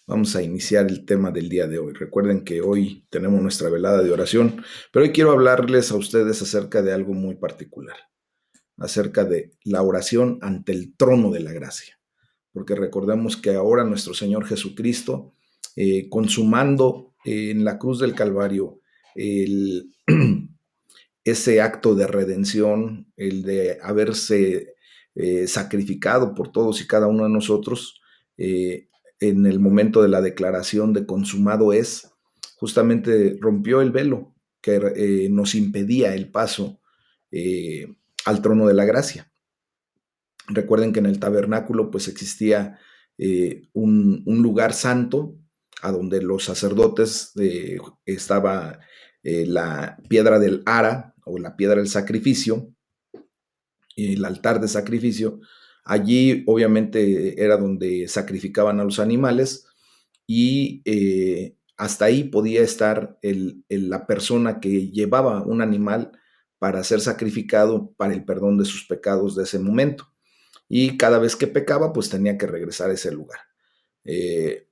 Vamos a iniciar el tema del día de hoy. Recuerden que hoy tenemos nuestra velada de oración, pero hoy quiero hablarles a ustedes acerca de algo muy particular, acerca de la oración ante el trono de la gracia. Porque recordemos que ahora nuestro Señor Jesucristo, consumando en la cruz del Calvario el, ese acto de redención, el de haberse sacrificado por todos y cada uno de nosotros, en el momento de la declaración de consumado es, justamente rompió el velo que nos impedía el paso eh, al trono de la gracia. Recuerden que en el tabernáculo pues existía un lugar santo a donde los sacerdotes estaba la piedra del ara o la piedra del sacrificio, el altar de sacrificio. Allí obviamente era donde sacrificaban a los animales y hasta ahí podía estar la persona que llevaba un animal para ser sacrificado para el perdón de sus pecados de ese momento. Y cada vez que pecaba, pues tenía que regresar a ese lugar.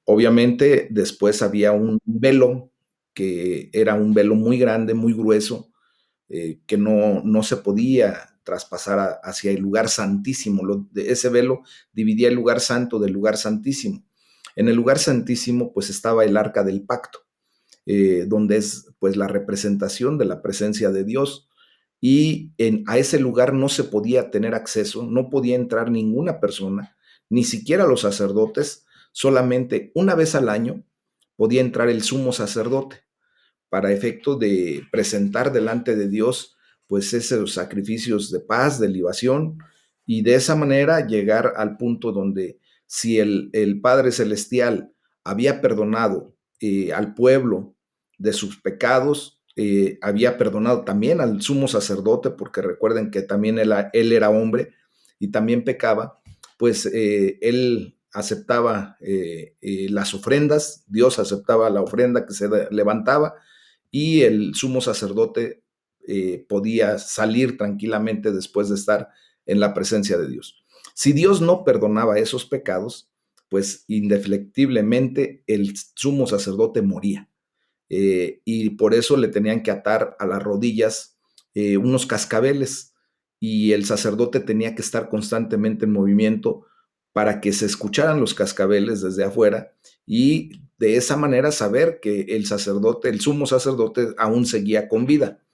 Obviamente después había un velo que era un velo muy grande, muy grueso, que no se podía traspasar hacia el lugar santísimo. Ese velo dividía el lugar santo del lugar santísimo. En el lugar santísimo pues estaba el arca del pacto, donde es pues la representación de la presencia de Dios. Y a ese lugar no se podía tener acceso, no podía entrar ninguna persona, ni siquiera los sacerdotes. Solamente una vez al año podía entrar el sumo sacerdote para efecto de presentar delante de Dios pues esos sacrificios de paz, de libación, y de esa manera llegar al punto donde si el Padre Celestial había perdonado al pueblo de sus pecados, había perdonado también al sumo sacerdote, porque recuerden que también él era hombre y también pecaba, pues él aceptaba las ofrendas, Dios aceptaba la ofrenda que se levantaba, y el sumo sacerdote podía salir tranquilamente después de estar en la presencia de Dios. Si Dios no perdonaba esos pecados, pues indefectiblemente el sumo sacerdote moría. Y por eso le tenían que atar a las rodillas unos cascabeles, y el sacerdote tenía que estar constantemente en movimiento para que se escucharan los cascabeles desde afuera, y de esa manera saber que el sacerdote, el sumo sacerdote, aún seguía con vida.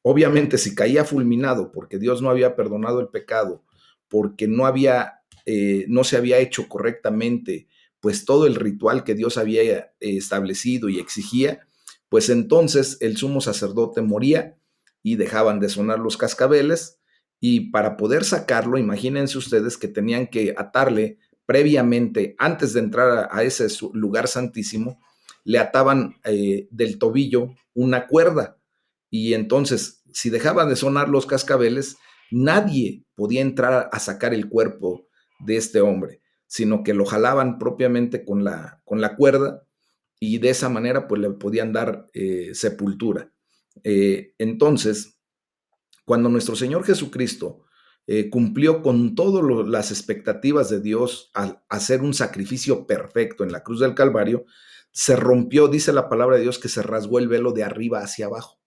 Obviamente, si caía fulminado porque Dios no había perdonado el pecado, porque no se había hecho correctamente, pues todo el ritual que Dios había establecido y exigía, pues entonces el sumo sacerdote moría y dejaban de sonar los cascabeles. Y para poder sacarlo, imagínense ustedes que tenían que atarle previamente, antes de entrar a ese lugar santísimo, le ataban del tobillo una cuerda, y entonces, si dejaban de sonar los cascabeles, nadie podía entrar a sacar el cuerpo de este hombre, sino que lo jalaban propiamente con la cuerda, y de esa manera pues le podían dar sepultura. Entonces, cuando nuestro Señor Jesucristo cumplió con todas las expectativas de Dios al hacer un sacrificio perfecto en la cruz del Calvario, se rompió, dice la palabra de Dios, que se rasgó el velo de arriba hacia abajo,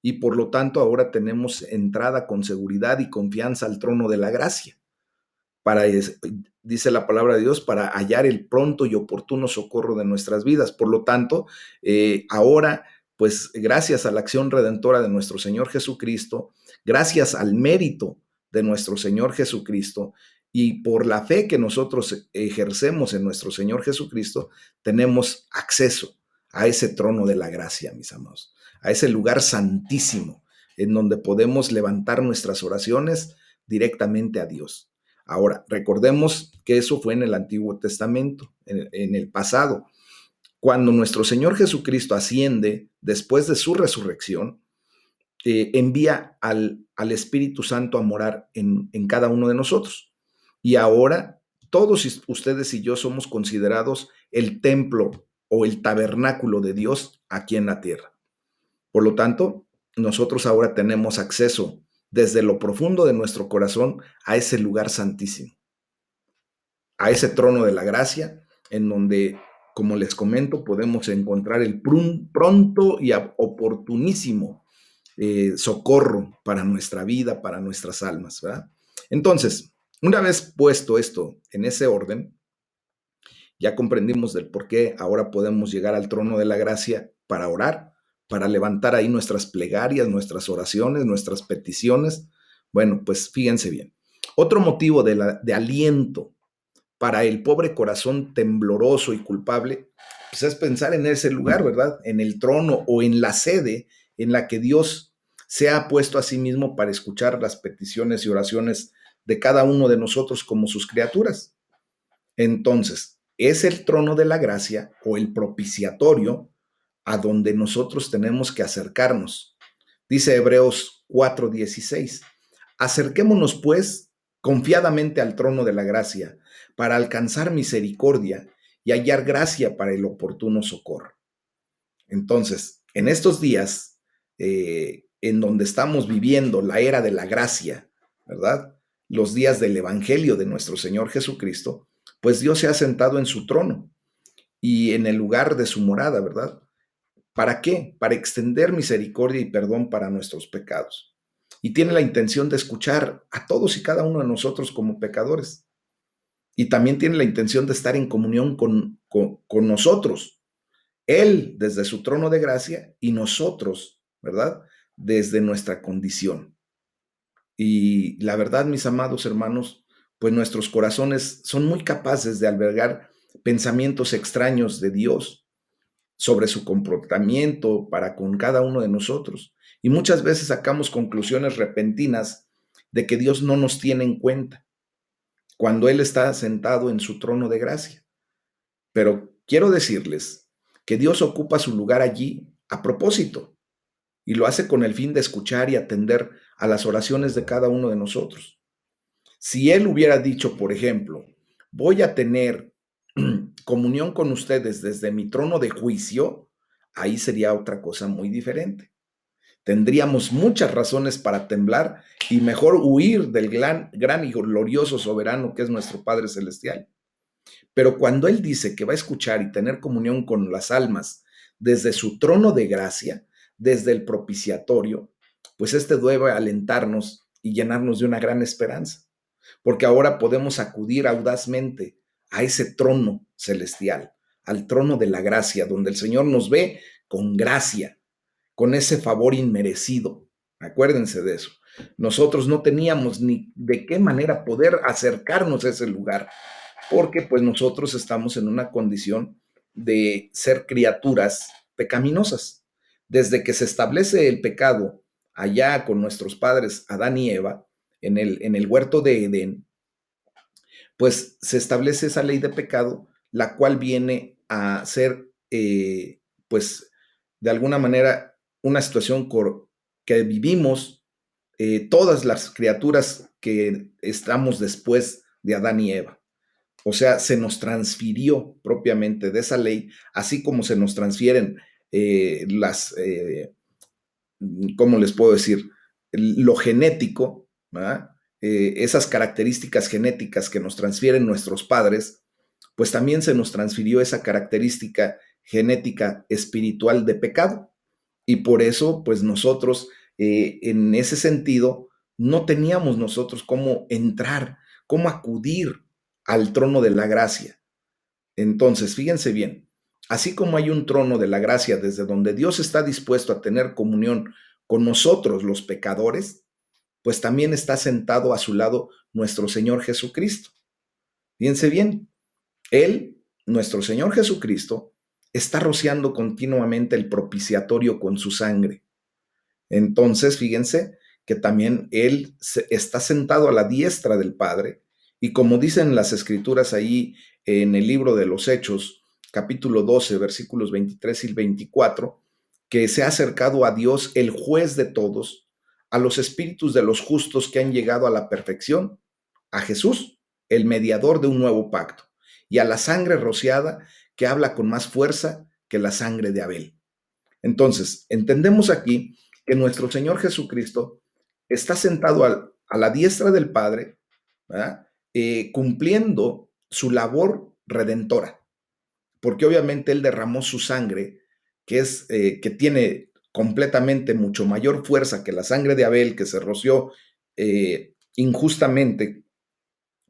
y por lo tanto ahora tenemos entrada con seguridad y confianza al trono de la gracia. Para, dice la palabra de Dios, para hallar el pronto y oportuno socorro de nuestras vidas. Por lo tanto, ahora, pues gracias a la acción redentora de nuestro Señor Jesucristo, gracias al mérito de nuestro Señor Jesucristo, y por la fe que nosotros ejercemos en nuestro Señor Jesucristo, tenemos acceso a ese trono de la gracia, mis amados, a ese lugar santísimo en donde podemos levantar nuestras oraciones directamente a Dios. Ahora, recordemos que eso fue en el Antiguo Testamento, en el pasado. Cuando nuestro Señor Jesucristo asciende después de su resurrección, envía al Espíritu Santo a morar en cada uno de nosotros. Y ahora todos ustedes y yo somos considerados el templo o el tabernáculo de Dios aquí en la tierra. Por lo tanto, nosotros ahora tenemos acceso desde lo profundo de nuestro corazón a ese lugar santísimo, a ese trono de la gracia, en donde como les comento, podemos encontrar el pronto y oportunísimo socorro para nuestra vida, para nuestras almas, ¿verdad? Entonces, una vez puesto esto en ese orden, ya comprendimos del por qué ahora podemos llegar al trono de la gracia para orar, para levantar ahí nuestras plegarias, nuestras oraciones, nuestras peticiones. Bueno, pues fíjense bien. Otro motivo de aliento para el pobre corazón tembloroso y culpable, pues es pensar en ese lugar, ¿verdad? En el trono o en la sede en la que Dios se ha puesto a sí mismo para escuchar las peticiones y oraciones de cada uno de nosotros como sus criaturas. Entonces, es el trono de la gracia o el propiciatorio a donde nosotros tenemos que acercarnos. Dice Hebreos 4:16, acerquémonos pues confiadamente al trono de la gracia para alcanzar misericordia y hallar gracia para el oportuno socorro. Entonces, en estos días, en donde estamos viviendo la era de la gracia, ¿verdad? Los días del Evangelio de nuestro Señor Jesucristo, pues Dios se ha sentado en su trono y en el lugar de su morada, ¿verdad? ¿Para qué? Para extender misericordia y perdón para nuestros pecados. Y tiene la intención de escuchar a todos y cada uno de nosotros como pecadores. Y también tiene la intención de estar en comunión con nosotros. Él desde su trono de gracia y nosotros, ¿verdad? Desde nuestra condición. Y la verdad, mis amados hermanos, pues nuestros corazones son muy capaces de albergar pensamientos extraños de Dios sobre su comportamiento para con cada uno de nosotros. Y muchas veces sacamos conclusiones repentinas de que Dios no nos tiene en cuenta cuando Él está sentado en su trono de gracia. Pero quiero decirles que Dios ocupa su lugar allí a propósito y lo hace con el fin de escuchar y atender a las oraciones de cada uno de nosotros. Si Él hubiera dicho, por ejemplo, voy a tener comunión con ustedes desde mi trono de juicio, ahí sería otra cosa muy diferente. Tendríamos muchas razones para temblar y mejor huir del gran y glorioso soberano que es nuestro Padre Celestial. Pero cuando Él dice que va a escuchar y tener comunión con las almas desde su trono de gracia, desde el propiciatorio, pues este debe alentarnos y llenarnos de una gran esperanza, porque ahora podemos acudir audazmente a ese trono celestial, al trono de la gracia, donde el Señor nos ve con gracia, con ese favor inmerecido. Acuérdense de eso. Nosotros no teníamos ni de qué manera poder acercarnos a ese lugar, porque pues nosotros estamos en una condición de ser criaturas pecaminosas. Desde que se establece el pecado allá con nuestros padres Adán y Eva, en el huerto de Edén, pues se establece esa ley de pecado, la cual viene a ser, pues, de alguna manera, una situación que vivimos todas las criaturas que estamos después de Adán y Eva. O sea, se nos transfirió propiamente de esa ley, así como se nos transfieren ¿cómo les puedo decir? Lo genético, ¿verdad? Esas características genéticas que nos transfieren nuestros padres, pues también se nos transfirió esa característica genética espiritual de pecado. Y por eso, pues nosotros, en ese sentido, no teníamos nosotros cómo entrar, cómo acudir al trono de la gracia. Entonces, fíjense bien, así como hay un trono de la gracia desde donde Dios está dispuesto a tener comunión con nosotros los pecadores, pues también está sentado a su lado nuestro Señor Jesucristo. Fíjense bien, Él, nuestro Señor Jesucristo, está rociando continuamente el propiciatorio con su sangre. Entonces, fíjense que también Él está sentado a la diestra del Padre y como dicen las escrituras ahí en el libro de los Hechos, capítulo 12, versículos 23 y 24, que se ha acercado a Dios, el juez de todos, a los espíritus de los justos que han llegado a la perfección, a Jesús, el mediador de un nuevo pacto, y a la sangre rociada que habla con más fuerza que la sangre de Abel. Entonces, entendemos aquí que nuestro Señor Jesucristo está sentado a la diestra del Padre, ¿verdad? Cumpliendo su labor redentora. porque obviamente Él derramó su sangre, que tiene completamente mucho mayor fuerza que la sangre de Abel, que se roció injustamente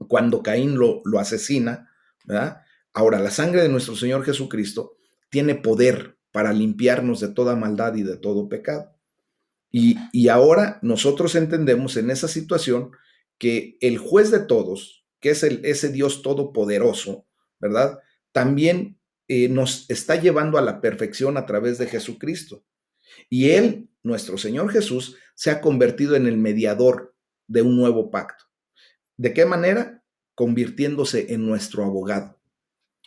cuando Caín lo asesina, ¿verdad? Ahora, la sangre de nuestro Señor Jesucristo tiene poder para limpiarnos de toda maldad y de todo pecado. Y ahora nosotros entendemos en esa situación que el juez de todos, que es ese Dios todopoderoso, ¿verdad? También nos está llevando a la perfección a través de Jesucristo. Y Él, nuestro Señor Jesús, se ha convertido en el mediador de un nuevo pacto. ¿De qué manera? Convirtiéndose en nuestro abogado.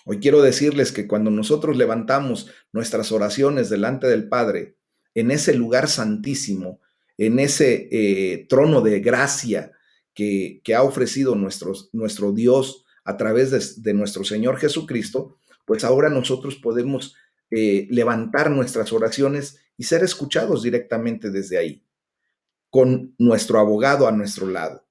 Hoy quiero decirles que cuando nosotros levantamos nuestras oraciones delante del Padre, en ese lugar santísimo, en ese trono de gracia que ha ofrecido nuestro Dios a través de nuestro Señor Jesucristo, pues ahora nosotros podemos levantar nuestras oraciones y ser escuchados directamente desde ahí, con nuestro abogado a nuestro lado.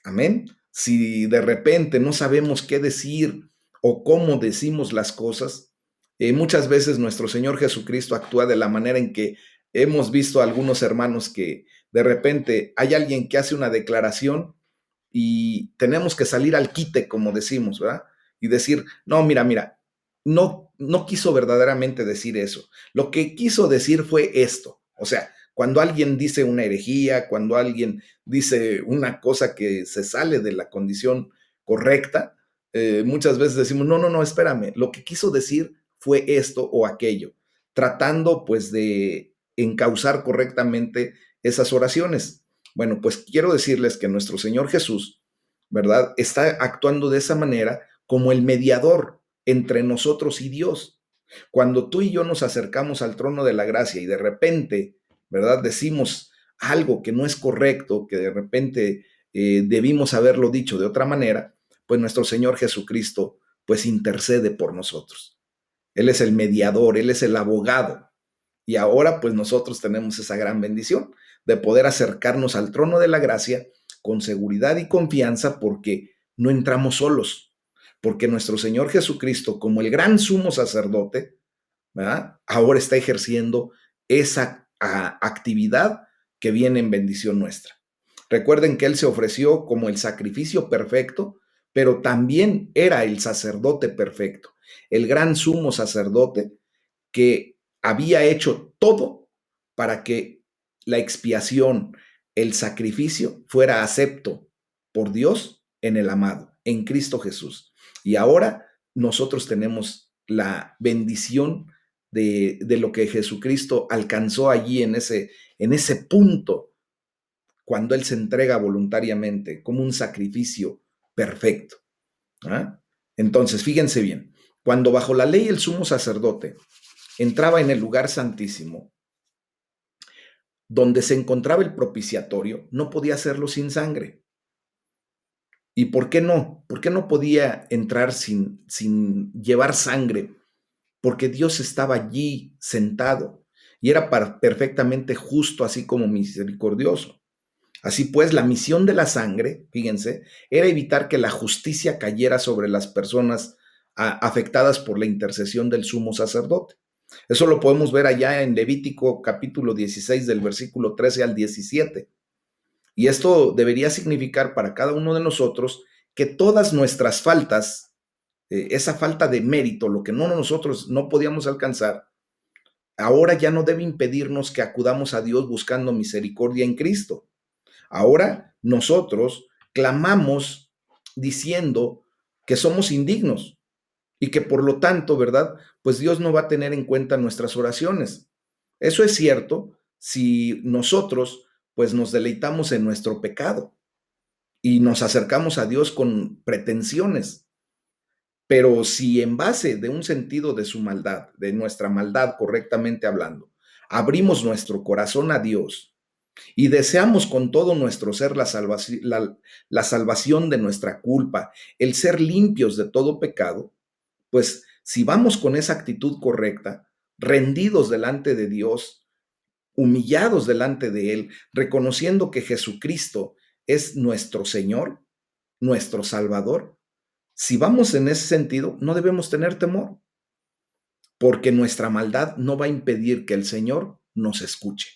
Amén. Si de repente no sabemos qué decir o cómo decimos las cosas, muchas veces nuestro Señor Jesucristo actúa de la manera en que hemos visto a algunos hermanos que de repente hay alguien que hace una declaración y tenemos que salir al quite, como decimos, ¿verdad? Y decir, no, mira, no quiso verdaderamente decir eso. Lo que quiso decir fue esto. O sea, cuando alguien dice una herejía, cuando alguien dice una cosa que se sale de la condición correcta, muchas veces decimos, no, espérame, lo que quiso decir fue esto o aquello, tratando pues de encauzar correctamente esas oraciones. Bueno, pues quiero decirles que nuestro Señor Jesús, ¿verdad? Está actuando de esa manera como el mediador entre nosotros y Dios. Cuando tú y yo nos acercamos al trono de la gracia y de repente, ¿verdad? Decimos algo que no es correcto, que de repente debimos haberlo dicho de otra manera, pues nuestro Señor Jesucristo pues intercede por nosotros. Él es el mediador, Él es el abogado. Y ahora pues nosotros tenemos esa gran bendición de poder acercarnos al trono de la gracia con seguridad y confianza porque no entramos solos, porque nuestro Señor Jesucristo, como el gran sumo sacerdote, ¿verdad? Ahora está ejerciendo esa actividad que viene en bendición nuestra. Recuerden que Él se ofreció como el sacrificio perfecto, pero también era el sacerdote perfecto, el gran sumo sacerdote que había hecho todo para que la expiación, el sacrificio fuera acepto por Dios en el amado, en Cristo Jesús. Y ahora nosotros tenemos la bendición de lo que Jesucristo alcanzó allí en ese punto, cuando Él se entrega voluntariamente como un sacrificio perfecto. ¿Ah? Entonces, fíjense bien, cuando bajo la ley el sumo sacerdote entraba en el lugar santísimo, donde se encontraba el propiciatorio, no podía hacerlo sin sangre. ¿Y por qué no? ¿Por qué no podía entrar sin llevar sangre? Porque Dios estaba allí sentado y era perfectamente justo, así como misericordioso. Así pues, la misión de la sangre, fíjense, era evitar que la justicia cayera sobre las personas afectadas por la intercesión del sumo sacerdote. Eso lo podemos ver allá en Levítico capítulo 16 del versículo 13 al 17. Y esto debería significar para cada uno de nosotros que todas nuestras faltas, esa falta de mérito, lo que nosotros no podíamos alcanzar, ahora ya no debe impedirnos que acudamos a Dios buscando misericordia en Cristo. Ahora nosotros clamamos diciendo que somos indignos y que por lo tanto, ¿verdad? Pues Dios no va a tener en cuenta nuestras oraciones. Eso es cierto si nosotros pues nos deleitamos en nuestro pecado y nos acercamos a Dios con pretensiones. Pero si en base de un sentido de su maldad, de nuestra maldad correctamente hablando, abrimos nuestro corazón a Dios y deseamos con todo nuestro ser la salvación de nuestra culpa, el ser limpios de todo pecado, pues si vamos con esa actitud correcta, rendidos delante de Dios, humillados delante de Él, reconociendo que Jesucristo es nuestro Señor, nuestro Salvador, si vamos en ese sentido, no debemos tener temor. porque nuestra maldad no va a impedir que el Señor nos escuche.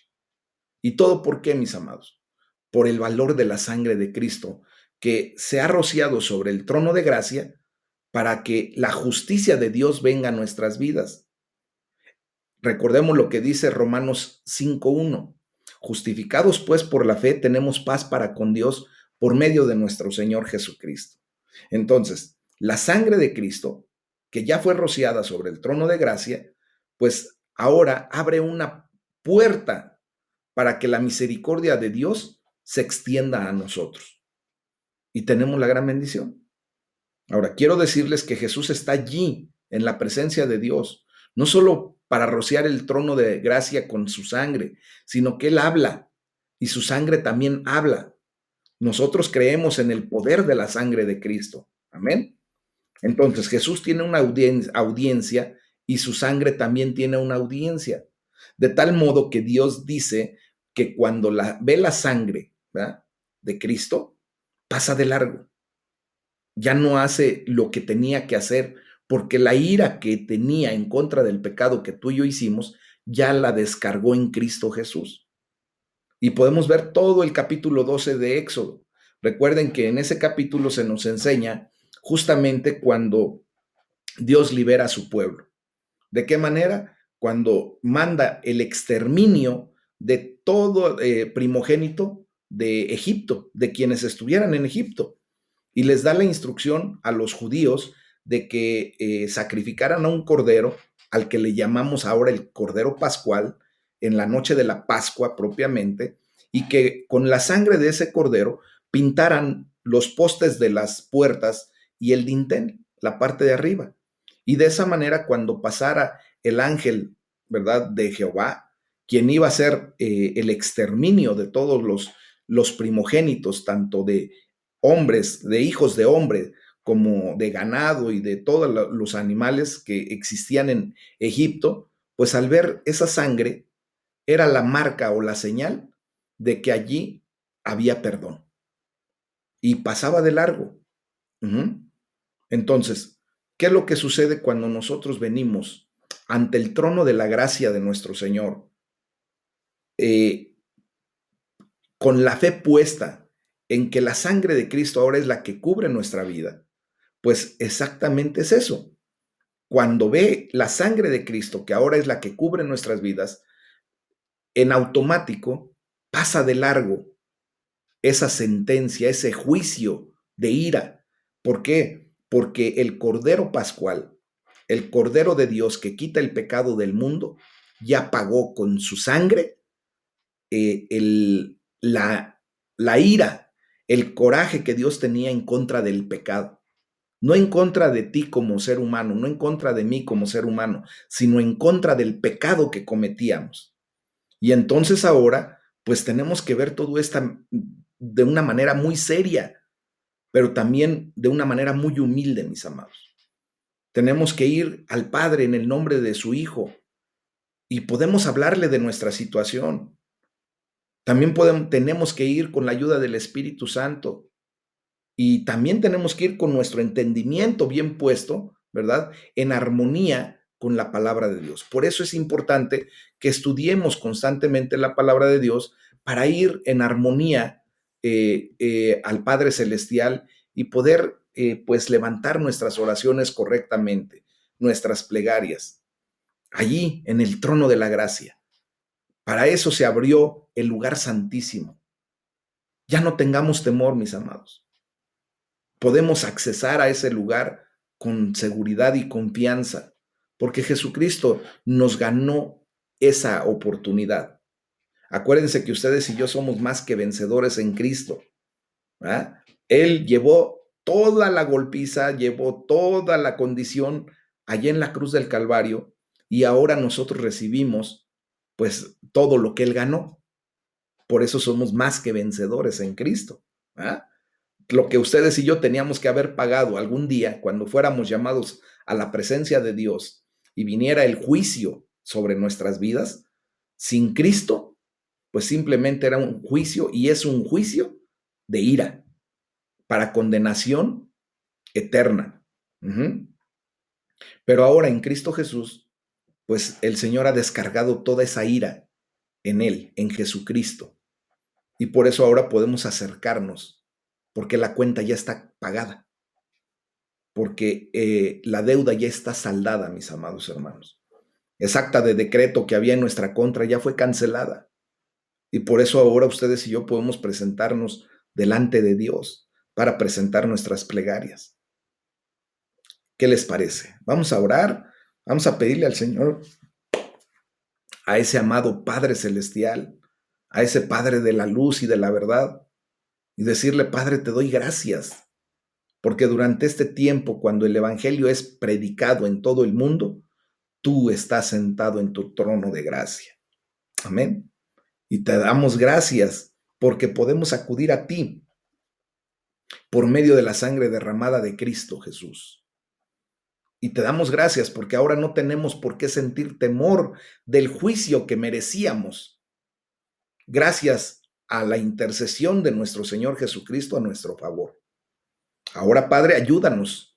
¿Y todo por qué, mis amados? Por el valor de la sangre de Cristo, que se ha rociado sobre el trono de gracia para que la justicia de Dios venga a nuestras vidas. Recordemos lo que dice Romanos 5:1. Justificados pues por la fe, tenemos paz para con Dios por medio de nuestro Señor Jesucristo. Entonces, la sangre de Cristo, que ya fue rociada sobre el trono de gracia, pues ahora abre una puerta para que la misericordia de Dios se extienda a nosotros. Y tenemos la gran bendición. Ahora, quiero decirles que Jesús está allí, en la presencia de Dios, no solo para rociar el trono de gracia con su sangre, sino que Él habla y su sangre también habla. Nosotros creemos en el poder de la sangre de Cristo. Amén. Entonces, Jesús tiene una audiencia y su sangre también tiene una audiencia. De tal modo que Dios dice que cuando ve la sangre, ¿verdad?, de Cristo, pasa de largo. Ya no hace lo que tenía que hacer, porque la ira que tenía en contra del pecado que tú y yo hicimos, ya la descargó en Cristo Jesús. Y podemos ver todo el capítulo 12 de Éxodo. Recuerden que en ese capítulo se nos enseña justamente cuando Dios libera a su pueblo. ¿De qué manera? Cuando manda el exterminio de todo primogénito de Egipto, de quienes estuvieran en Egipto, y les da la instrucción a los judíos de que sacrificaran a un cordero, al que le llamamos ahora el Cordero Pascual, en la noche de la Pascua propiamente, y que con la sangre de ese cordero pintaran los postes de las puertas y el dintel, la parte de arriba. Y de esa manera, cuando pasara el ángel, ¿verdad?, de Jehová, quien iba a hacer el exterminio de todos los primogénitos, tanto de hombres, de hijos de hombre, como de ganado y de todos los animales que existían en Egipto, pues al ver esa sangre era la marca o la señal de que allí había perdón. Y pasaba de largo. Uh-huh. Entonces, ¿qué es lo que sucede cuando nosotros venimos ante el trono de la gracia de nuestro Señor? Eh, con la fe puesta en que la sangre de Cristo ahora es la que cubre nuestra vida, pues exactamente es eso. Cuando ve la sangre de Cristo, que ahora es la que cubre nuestras vidas, en automático pasa de largo esa sentencia, ese juicio de ira. ¿Por qué? Porque el Cordero Pascual, el Cordero de Dios que quita el pecado del mundo, ya pagó con su sangre la ira, el coraje que Dios tenía en contra del pecado. No en contra de ti como ser humano, no en contra de mí como ser humano, sino en contra del pecado que cometíamos. Y entonces ahora, pues tenemos que ver todo esto de una manera muy seria, pero también de una manera muy humilde, mis amados. Tenemos que ir al Padre en el nombre de su Hijo y podemos hablarle de nuestra situación. También tenemos que ir con la ayuda del Espíritu Santo. Y también tenemos que ir con nuestro entendimiento bien puesto, ¿verdad?, en armonía con la palabra de Dios. Por eso es importante que estudiemos constantemente la palabra de Dios para ir en armonía al Padre Celestial y poder, pues, levantar nuestras oraciones correctamente, nuestras plegarias, allí en el trono de la gracia. Para eso se abrió el lugar santísimo. Ya no tengamos temor, mis amados. Podemos accesar a ese lugar con seguridad y confianza, porque Jesucristo nos ganó esa oportunidad. Acuérdense que ustedes y yo somos más que vencedores en Cristo, ¿verdad? Él llevó toda la golpiza, llevó toda la condición allá en la cruz del Calvario y ahora nosotros recibimos pues todo lo que Él ganó. Por eso somos más que vencedores en Cristo, ¿verdad? Lo que ustedes y yo teníamos que haber pagado algún día cuando fuéramos llamados a la presencia de Dios y viniera el juicio sobre nuestras vidas, sin Cristo, pues simplemente era un juicio y es un juicio de ira para condenación eterna. Uh-huh. Pero ahora en Cristo Jesús pues el Señor ha descargado toda esa ira en Él, en Jesucristo. Y por eso ahora podemos acercarnos, porque la cuenta ya está pagada, porque la deuda ya está saldada, mis amados hermanos. Esa acta de decreto que había en nuestra contra ya fue cancelada. Y por eso ahora ustedes y yo podemos presentarnos delante de Dios para presentar nuestras plegarias. ¿Qué les parece? Vamos a orar, vamos a pedirle al Señor, a ese amado Padre Celestial, a ese Padre de la luz y de la verdad, y decirle, Padre, te doy gracias, porque durante este tiempo, cuando el Evangelio es predicado en todo el mundo, tú estás sentado en tu trono de gracia. Amén. Y te damos gracias porque podemos acudir a ti por medio de la sangre derramada de Cristo Jesús. Y te damos gracias porque ahora no tenemos por qué sentir temor del juicio que merecíamos. Gracias a la intercesión de nuestro Señor Jesucristo a nuestro favor. Ahora, Padre, ayúdanos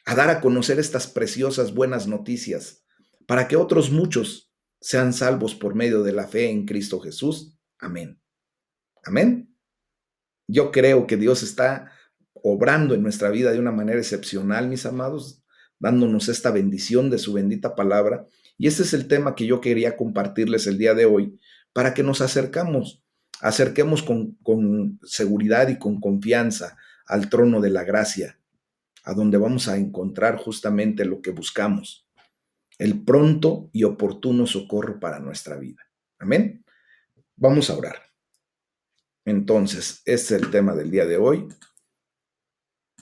a dar a conocer estas preciosas buenas noticias para que otros muchos sean salvos por medio de la fe en Cristo Jesús. Amén. Amén. Yo creo que Dios está obrando en nuestra vida de una manera excepcional, mis amados, dándonos esta bendición de su bendita palabra. Y este es el tema que yo quería compartirles el día de hoy, para que nos acerquemos con seguridad y con confianza al trono de la gracia, a donde vamos a encontrar justamente lo que buscamos, el pronto y oportuno socorro para nuestra vida. Amén. Vamos a orar. Entonces, este es el tema del día de hoy.